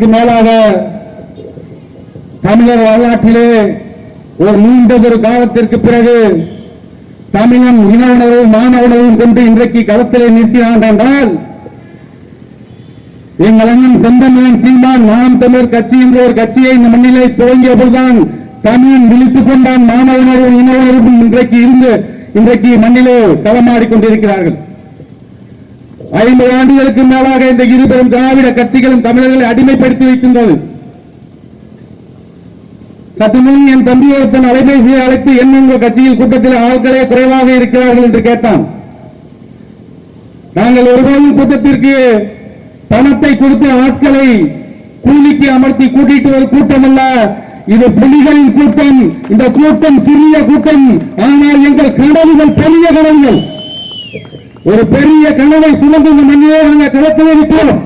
ஆண்டுகளுக்கு மேலாக தமிழர் வரலாற்றிலே ஒரு நீண்டதொரு காலத்திற்கு பிறகு தமிழன் இன உணர்வும் மான உணர்வும் கொண்டு இன்றைக்கு களத்திலே நிற்கிறான் என்றால் எங்கள் அண்ணன் செந்தமிழன் சீமான் நாம் தமிழர் கட்சி என்ற ஒரு கட்சியை இந்த மண்ணிலே துவங்கிய போதுதான் தமிழன் விழித்துக் கொண்டான். மான உணர்வும் இன உணர்வும் இன்றைக்கு மண்ணிலே களமாடிக் கொண்டிருக்கிறார்கள். 50 ஆண்டுகளுக்கு மேலாக இந்த இருபெரும் திராவிட கட்சிகளும் தமிழர்களை அடிமைப்படுத்தி வைக்கின்றது. சற்று முன் என் தம்பி ஒருத்தன் அலைபேசியை அழைத்து என்ன உங்கள் கட்சியில் கூட்டத்தில் ஆட்களே குறைவாக இருக்கிறார்கள் என்று கேட்டான். நாங்கள் ஒருபோதும் கூட்டத்திற்கு பணத்தை கொடுத்து ஆட்களை கூலிக்கு அமர்த்தி கூட்டிட்டு ஒரு கூட்டம் அல்ல, இது புலிகளின் கூட்டம். இந்த கூட்டம் சிறிய கூட்டம், ஆனால் எங்கள் கனவுகள் பெரிய கனவுகள். ஒரு பெரிய கனவை சுமந்து இந்த மண்ணிலே நாங்கள் களத்தில் இருக்கிறோம்.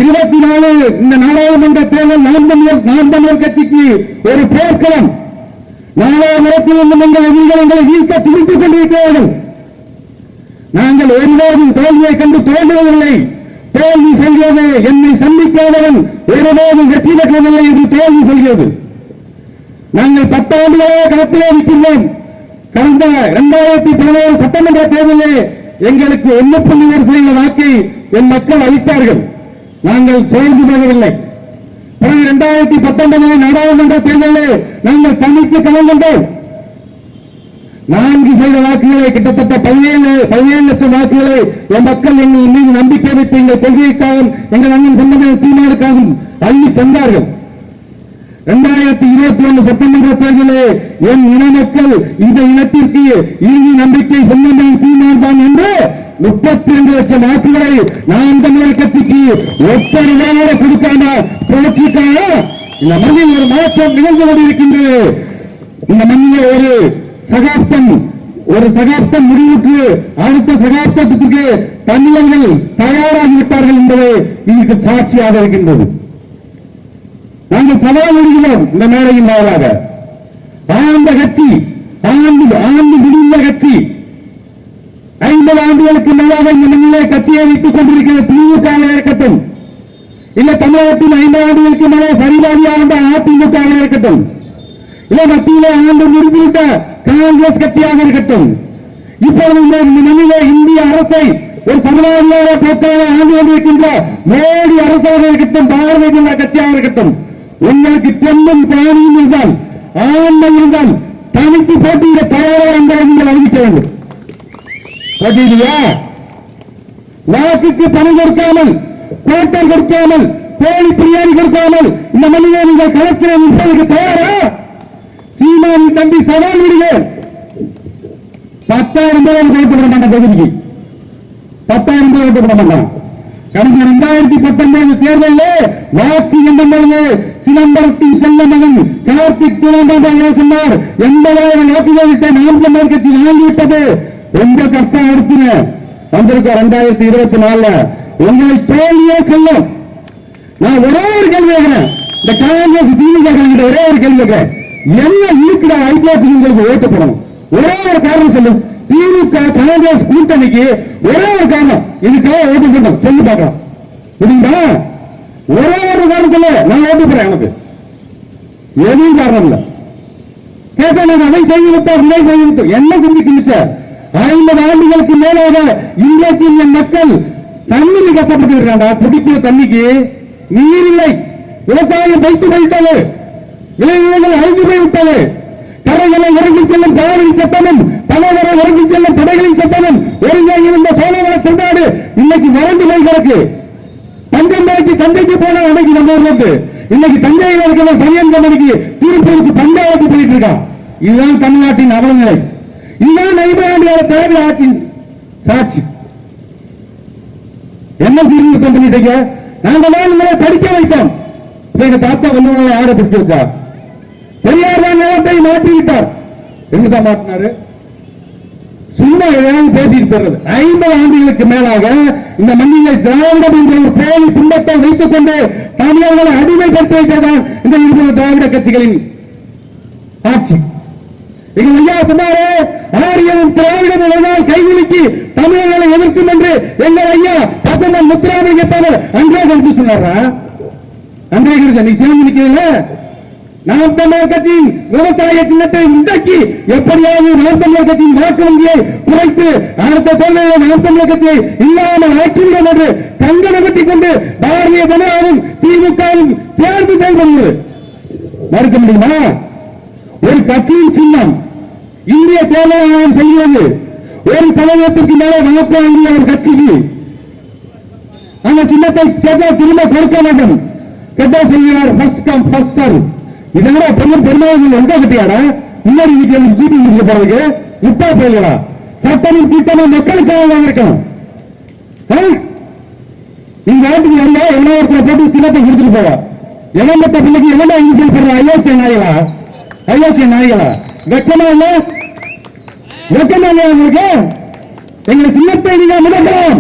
24 இந்த நாடாளுமன்ற தேர்தல் நாம் தமிழர் கட்சிக்கு ஒரு போர்க்களம். நாடாளுமன்றத்தில் இந்த எங்கள் எதிரிகள் எங்களை வீழ்த்த துடித்துக் கொண்டிருக்கிறார்கள். நாங்கள் ஒருபோதும் தோல்வியை கண்டு தோல்வியதில்லை. தோல்வி சொல்கிறது என்னை சந்திக்காதவன் ஒருபோதும் வெற்றி பெற்றதில்லை என்று தோல்வி சொல்கிறது. நாங்கள் 10 ஆண்டுகளாக களத்திலே நிற்கின்றோம். கடந்த 2017 சட்டமன்ற தேர்தலில் எங்களுக்கு 1.1% வாக்கை என் மக்கள் அளித்தார்கள். நாங்கள் சோர்ந்து போகவில்லை. பிறகு 2019 நாடாளுமன்ற தேர்தலில் நாங்கள் தனித்து கலந்தோம். 4% வாக்குகளை கிட்டத்தட்ட 17 லட்சம் வாக்குகளை என் மக்கள் எங்கள் மீது நம்பிக்கை வைத்து எங்கள் கொள்கைக்காகவும் எங்கள் அண்ணன் செந்தமிழன் சீமானுக்காகவும் அள்ளி தந்தார்கள். 2021 சட்டமன்ற தேர்தலில் என் இன மக்கள் இந்த இனத்திற்கு இறுதி நம்பிக்கை செந்தமிழன் சீமான் தான் என்று 32 லட்சம் வாக்குகளை நாம் தமிழர் கட்சிக்கு ஒப்பரிவாக கொடுக்காம போட்டிக்காக இந்த மண்ணில் ஒரு மாற்றம் நிகழ்ந்து கொண்டிருக்கின்றது. இந்த மண்ணில் ஒரு சகாப்தம் முடிவுக்கு அடுத்த சகாப்தத்துக்கு தமிழர்கள் தயாராகிவிட்டார்கள் என்பது இதற்கு சாட்சியாக இருக்கின்றது. நாங்கள் சவால் விடுகிறோம் இந்த மேடையின் வாயிலாக. ஆழ்ந்த கட்சி, ஆண்டு முடிந்த கட்சி, 50 ஆண்டுகளுக்கு மேலாக இந்த மண்ணிலே கட்சியை வைத்துக் கொண்டிருக்கிற திமுக இருக்கட்டும், இல்ல தமிழகத்தின் 50 ஆண்டுகளுக்கு மேலே சரிபாதியாக அதிமுக இருக்கட்டும், இல்ல மத்தியிலே ஆண்டு முடிந்துவிட்ட காங்கிரஸ் கட்சியாக இருக்கட்டும், இப்போது இந்த மண்ணிலே இந்திய அரசை ஒரு சமுதாய போக்காக ஆண்டு கொண்டிருக்கின்ற மோடி அரசாக இருக்கட்டும், பாரதிய ஜனதா கட்சியாக இருக்கட்டும், உங்களுக்கு தென்னும் தானியும் இருந்தால், ஆண்மை இருந்தால் தனித்து போட்டியிட தயாரா என்பதை நீங்கள் அறிவிக்க வேண்டும். போட்டியிலையா? வாக்குக்கு பணம் கொடுக்காமல், கோட்டர் கொடுக்காமல், கோழி பிரியாணி கொடுக்காமல் இந்த மண்ணிலே நீங்கள் களத்தில் நிற்பதற்கு தயாரா? சீமானின் தம்பி சவால் விடுகிறேன். 10,000 பேர் கொடுக்கப்பட மாட்டான். தொகுதிக்கு 10,000 பேர் கொடுக்கப்பட மாட்டான். கடந்த 2019 தேர்தலில் வாக்கு எண்ணும்போது சிதம்பரத்தின் செல்ல மகன் கார்த்திக் சிதம்பரம் சொன்னார் 80,000 வாக்குகளை நாம் தமிழர் கட்சி வாங்கிவிட்டது. ரொம்ப கஷ்டம் எடுத்துங்க வந்திருக்கோம். 2024 உங்களை தோல்வியே செல்லும். நான் ஒரே ஒரு கேள்வி கேட்கிறேன். இந்த காங்கிரஸ் திமுக ஒரே ஒரு கேள்வி கேட்கிறேன். என்ன இருக்குடா ஐபிஎல் உங்களுக்கு ஓட்டு போடணும்? ஒரே ஒரு காரணம் சொல்லும். திமுக காங்கிரஸ் கூட்டணிக்கு ஒரே ஒரு காரணம், இதுக்காக ஓட்டு போட்டோம் சொல்லி பார்க்கலாம். புரியுங்களா? ஒரே ஒரு காரணம் சொல்ல நான் ஓட்டு போறேன். எனக்கு எதுவும் காரணம் இல்லை. கேட்டா நாங்கள் அதை செய்து விட்டோம், இதை செய்து விட்டோம். என்ன செஞ்சு கிழிச்ச? 50 ஆண்டுகளுக்கு மேலாக இன்றைக்கு என் மக்கள் தண்ணீர் கஷ்டப்பட்டு இருக்காங்க. குடிக்கிற தண்ணிக்கு நீர் இல்லை. விவசாயம் வைத்து வைத்தது, விளைவுகள் அழிந்து போய்விட்டது. கரைகளை உரசி செல்லும் காவிரி சட்டமும் பலவரை உரசி செல்லும் படைகளின் சட்டமும் ஒருங்கே இருந்த சோழவன திருநாடு இன்னைக்கு வறண்டு போய் கிடக்கு. தஞ்சம்பலைக்கு தஞ்சைக்கு போன அன்னைக்கு நம்ம ஊர்ல இருந்து இன்னைக்கு தஞ்சையில் இருக்கிற பனியன் கம்பெனிக்கு திருப்பூருக்கு பஞ்சாயத்து போயிட்டு இருக்கான். இதுதான் தமிழ்நாட்டின் அவலநிலை. இதுதான் 50 ஆண்டுகால தேர்தல் ஆட்சியின் சாட்சி. என்ன சீர்திருத்தம் பண்ணிட்டீங்க? நாங்கள் தான் உங்களை படிக்க வைத்தோம். எங்க தாத்தா வல்லுவர்களை யாரை படிக்க வச்சா? பெரியார் தான் நிலத்தை மாற்றிவிட்டார். எங்கதான் மாற்றினாரு? சும்மா எதையாவது பேசிட்டு போறது. 50 ஆண்டுகளுக்கு மேலாக இந்த மண்ணிலே திராவிடம் என்ற ஒரு போலி துன்பத்தை வைத்துக் கொண்டு தமிழர்களை அடிமைப்படுத்தி வைத்ததான் இந்த திராவிட கட்சிகளின் ஆட்சி. எங்கள் ஐயா சொன்னாரே, ஆரியமும் திராவிடம் கைவிலிக்கு தமிழர்களை எதிர்க்கும் என்று எங்கள் ஐயா பசங்க முத்துராமலிங்க தேவர் அன்றே கழிச்சு சொன்னாரா? அன்றைய நீ சேர்ந்து நிக்கிறீங்க. நாம் தமிழர் கட்சியின் விவசாய சின்னத்தை உண்டாக்கி எப்படியாவது நாம் தமிழர் கட்சியின் வாக்கு வங்கியை குறைத்து அடுத்த தேர்தலில் நாம் தமிழர் கட்சியை இல்லாமல் ஆட்சியிடம் என்று கங்கணம் கட்டிக் கொண்டு பாரதிய ஜனதாவும் திமுகவும் சேர்ந்து செயல்படுவது மறுக்க முடியுமா? ஒரு கட்சியின் சின்னம் இந்திய தேர்தல் ஆணையம் சொல்கிறது 1% மேலே வாக்கு வாங்கிய ஒரு கட்சிக்கு அந்த சின்னத்தை கேட்டால் திரும்ப கொடுக்க வேண்டும். கேட்டா சொல்கிறார் ஃபர்ஸ்ட் கம் ஃபர்ஸ்ட் சர்வ். இதெல்லாம் பெருமாள் எங்க கட்டியாடா? முன்னாடி வீட்டில் கூட்டி போறதுக்கு முட்டா போயிடா. சட்டமும் திட்டமும் மக்களுக்காக இருக்கணும். நீங்க நாட்டுக்கு வந்தா எவ்வளோ ஒருத்தரை போட்டு சின்னத்தை கொடுத்துட்டு போவா. எவன் பிள்ளைக்கு எவ்வளோ இன்சல் பண்ற அயோக்கிய நாய்களா? அயோக்கிய நாய்களா? வெக்கமா இல்ல? வெக்கமா இல்லையா உங்களுக்கு? எங்கள் சின்னத்தை நீங்கள் முடக்கலாம்.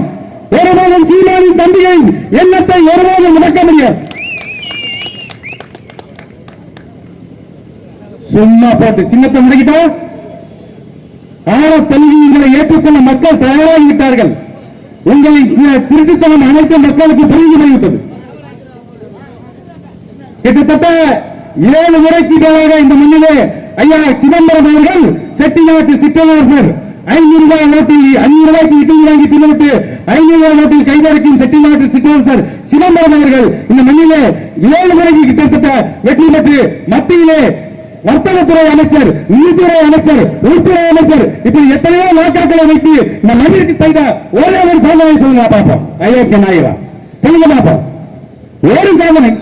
ஒருபோதும் சீமானின் தம்பியின் எண்ணத்தை ஒருபோதும் முடக்க முடியாது. சும்மா போட்டு சின்னத்தை முடக்கிட்டா ஆழ தெளிவுகளை ஏற்றுக்கொள்ள மக்கள் தயாராகிவிட்டார்கள். உங்களின் திருட்டுத்தனம் அனைத்து மக்களுக்கு புரிந்து போய்விட்டது. கிட்டத்தட்ட 7 முறைக்கு மேலாக இந்த மண்ணிலே ஐயா சிதம்பரம் அவர்கள் செட்டிநாட்டு சிற்றரசர் 500 ரூபாய் நோட்டில் 500 ரூபாய்க்கு இட்லி வாங்கி தின்னுவிட்டு 500 ரூபாய் நோட்டில் கைதடிக்கும் செட்டிநாட்டு சிற்றரசர் சிதம்பரம் அவர்கள் இந்த மண்ணிலே 7 முறைக்கு கிட்டத்தட்ட வெற்றி பெற்று மத்தியிலே வர்த்தகத்துறை அமைச்சர், நிதித்துறை அமைச்சர், உள்துறை அமைச்சர் இப்படி எத்தனையோ வாக்காக்களை வைத்து இந்த மண்ணிற்கு செய்த ஒரே ஒரு சாதனை சொல்லுங்க பார்ப்போம். அயோக்கிய நாயகா சொல்லுங்க பார்ப்போம். ஒரு சாதனை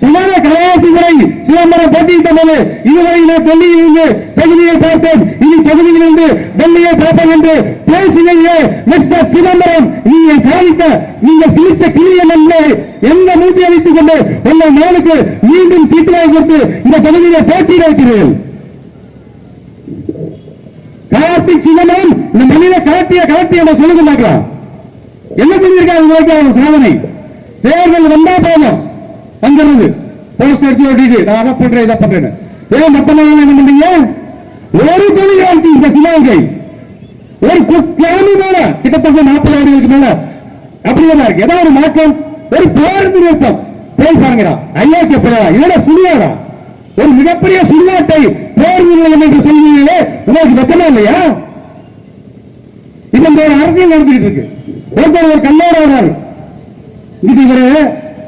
சுமார கலையாசி முறை சிதம்பரம் போட்டியிட்ட போது இதுவரை நான் டெல்லியில் இருந்து தொகுதியை பார்த்தேன், இனி தொகுதியில் இருந்து டெல்லியை பார்ப்பேன் என்று பேசினீங்களே மிஸ்டர் சிதம்பரம். நீங்கள் சாதித்த நீங்கள் கிழிச்ச கிளியன் எந்த மூச்சு அளித்துக் கொண்டு உங்கள் நாளுக்கு மீண்டும் சீட்டு வாங்கி கொடுத்து இந்த தொகுதியை போட்டியிட வைக்கிறீர்கள். கார்த்திக் சிதம்பரம் இந்த மண்ணில கலட்டி என்ற சொல்லுங்க பார்க்கலாம். என்ன செஞ்சிருக்காங்க சாதனை? தேர்தல் வந்தா போதும் அங்கிருந்து போஸ்ட் அடிச்சு ஓட்டிட்டு நான் அதை பண்றேன் இதை பண்றேன். ஏன் மொத்தமாக என்ன பண்றீங்க? ஒரு தொழில் ஆட்சி இந்த சிவகங்கை ஒரு கிராமி மேல கிட்டத்தட்ட 40 ஆண்டுகளுக்கு மேல அப்படியே இருக்கு. ஏதாவது ஒரு மாற்றம், ஒரு பேருந்து நிறுத்தம் போய் பாருங்கடா. ஐயாக்கு போறா இதோட சுழியாடா ஒரு மிகப்பெரிய சுழியாட்டை பேருந்து நிலையம் என்று சொல்லுவீங்களே, உங்களுக்கு வெக்கமா இல்லையா? இப்ப ஒரு அரசியல் நடந்துகிட்டு இருக்கு. ஒருத்தர் ஒரு கல்லூரி வர்றாரு. இது இவரு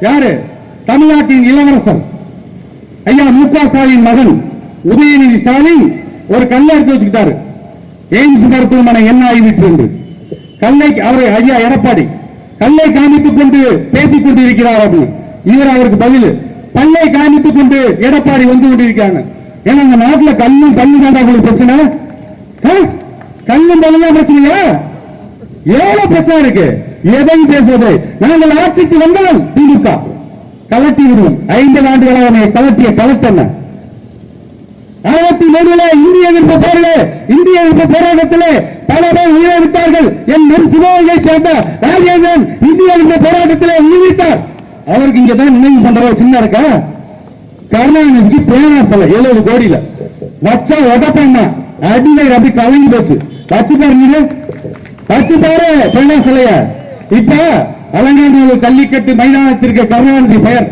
யாரு? தமிழ்நாட்டின் இளவரசர் ஐயா மு.க. ஸ்டாலின் மகன் உதயநிதி ஸ்டாலின் ஒரு கல்லை எடுத்து வச்சுக்கிட்டாரு. எய்ம்ஸ் மருத்துவமனை என்ன ஆகிவிட்டு என்று கல்லை அவரை ஐயா எடப்பாடி கல்லை காமித்துக் கொண்டு பேசிக் கொண்டிருக்கிறார் அப்படின்னு இவர் அவருக்கு பதில் பல்லை காமித்துக் கொண்டு எடப்பாடி வந்து கொண்டிருக்காங்க. ஏன்னா இந்த நாட்டில் கல்லும் பல்லு தான் உங்களுக்கு பிரச்சனை. கல்லும் பல்லுதான் பிரச்சனையா? எவ்வளவு பிரச்சனை இருக்கு. எதையும் பேசுவது. நாங்கள் ஆட்சிக்கு வந்தால் திமுக கலட்டி விடுவோம். 50 ஆண்டுகளாக கலட்டிய கலட்டன 63 இந்திய எதிர்ப்பு போராட்டத்திலே பல பேர் உயிரிழந்தார்கள். என் சிவகங்கை சேர்ந்த ராஜேந்திரன் இந்திய எதிர்ப்பு போராட்டத்திலே உயிரிழந்தார். அவருக்கு இங்கதான் நினைவு பண்ற சின்ன இருக்கா? கருணாநிதிக்கு பேனா சிலை 70 கோடியில வச்சா உடப்பண்ண அடிநீர் அப்படி கலங்கி போச்சு. வச்சு பாரு, வச்சு பாரு பேனா சிலைய. இப்ப அலங்காநல்லூர் ஜல்லிக்கட்டு மைதானத்திற்கு கருணாநிதி பெயர்.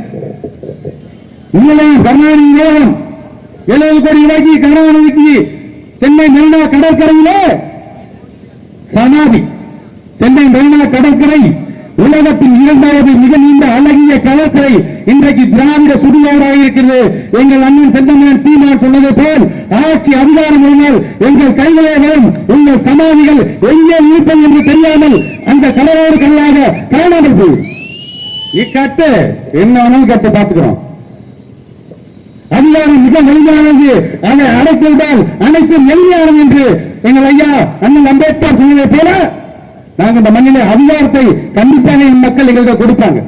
உண்மையிலேயே கருணாநிதி நிறுவனம் 70 கோடி ரூபாய்க்கு கருணாநிதிக்கு சென்னை மெரினா கடற்கரையிலே சமாதி. சென்னை மெரினா கடற்கரை உலகத்தின் 2வது மிக நீண்ட அழகிய கடற்கரை இன்றைக்கு திராவிட சுடுகாடாக இருக்கிறது. எங்கள் அண்ணன் செந்தமன் சீமான் சொன்னது போல் ஆட்சி அதிகாரம் இருந்தால் எங்கள் கைகளே வரும். உங்கள் சமாதிகள் எங்கே இருப்பது என்று தெரியாமல் அந்த கடலோடு கடலாக காணாமல் போய் இக்கட்டு என்ன வேணாலும் கட்டு பார்த்துக்கிறோம். அதிகாரம் மிக எளிமையானது, அதை அடைத்துவிட்டால் அனைத்தும் எளிமையானது என்று எங்கள் ஐயா அண்ணன் அம்பேத்கர் சொன்னதை போல நாங்கள் இந்த மண்ணிலே அதிகாரத்தை கண்டிப்பாக மக்கள் எங்களுக்கு கொடுப்பாங்க.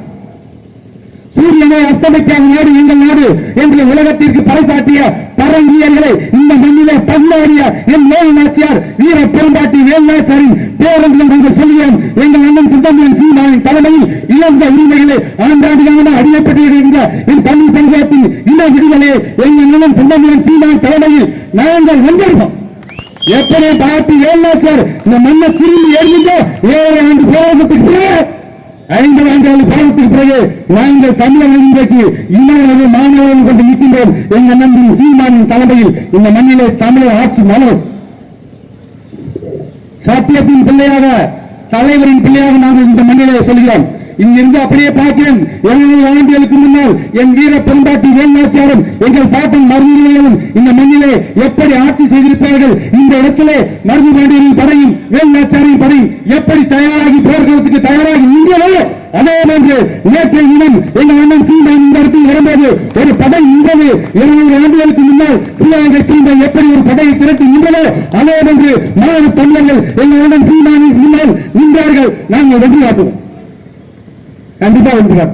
சூரியனை அஸ்தமிக்காத நாடு எங்கள் நாடு என்று உலகத்திற்கு பறைசாட்டிய பரங்கியர்களை இந்த மண்ணிலே பந்தாடிய என் மேல் நாச்சியார் வீர பெரும்பாட்டி வேல்நாச்சியாரின் பேரன்பில் நாங்கள் சொல்கிறோம். எங்கள் அண்ணன் சித்தம்பரம் சீமானின் தலைமையில் இழந்த உரிமைகளை ஆண்டாண்டுகளாக அடிமைப்பட்டிருக்கின்ற என் தமிழ் சங்கத்தின் இந்த விடுதலை எங்கள் அண்ணன் சித்தம்பரம் சீமான் தலைமையில் நாங்கள் வென்றிருப்போம். எப்படி பார்த்து வேல்நாச்சியார் இந்த மண்ணை திரும்பி எழுதிச்சோ 7 ஆண்டு போராட்டத்துக்கு 50 ஆண்டு காலத்துக்கு பிறகு நாங்கள் தமிழர்கள் இன்றைக்கு இளைஞர்கள் மாணவர்கள் கொண்டு நிற்கின்றோம். எங்க நண்பன் சீமானின் தலைமையில் இந்த மண்ணிலே தமிழர் ஆட்சி மலரும். சத்தியத்தின் பிள்ளையாக, தலைவரின் பிள்ளையாக நாங்கள் இந்த மண்ணிலே சொல்கிறோம். இங்கிருந்து அப்படியே பார்க்கிறேன். 700 ஆண்டுகளுக்கு முன்னால் என் வீர பெரும்பாட்டி வேலுநாச்சியாரும் எங்கள் பாட்டன் மருதுகளும் இந்த மண்ணிலே எப்படி ஆட்சி செய்திருப்பார்கள். இந்த இடத்திலே மருது பாண்டியரின் படையும் வேலுநாச்சியாரின் படையும் எப்படி தயாராகி போர்க்களத்துக்கு தயாராகி நின்றதோ அதே போன்று நேற்றைய தினம் எங்கள் அண்ணன் சீமான் இந்த இடத்தில் வரும்போது ஒரு படை நின்றது. 700 ஆண்டுகளுக்கு முன்னால் ஸ்ரீலங்கை சீமை எப்படி ஒரு படையை திரட்டி நின்றதோ அதே போன்று மாநில தமிழர்கள் எங்கள் அண்ணன் சீமானின் முன்னால் நின்றார்கள். நாங்கள் வெற்றி காட்டுவோம். கண்டிப்பா வென்றார்.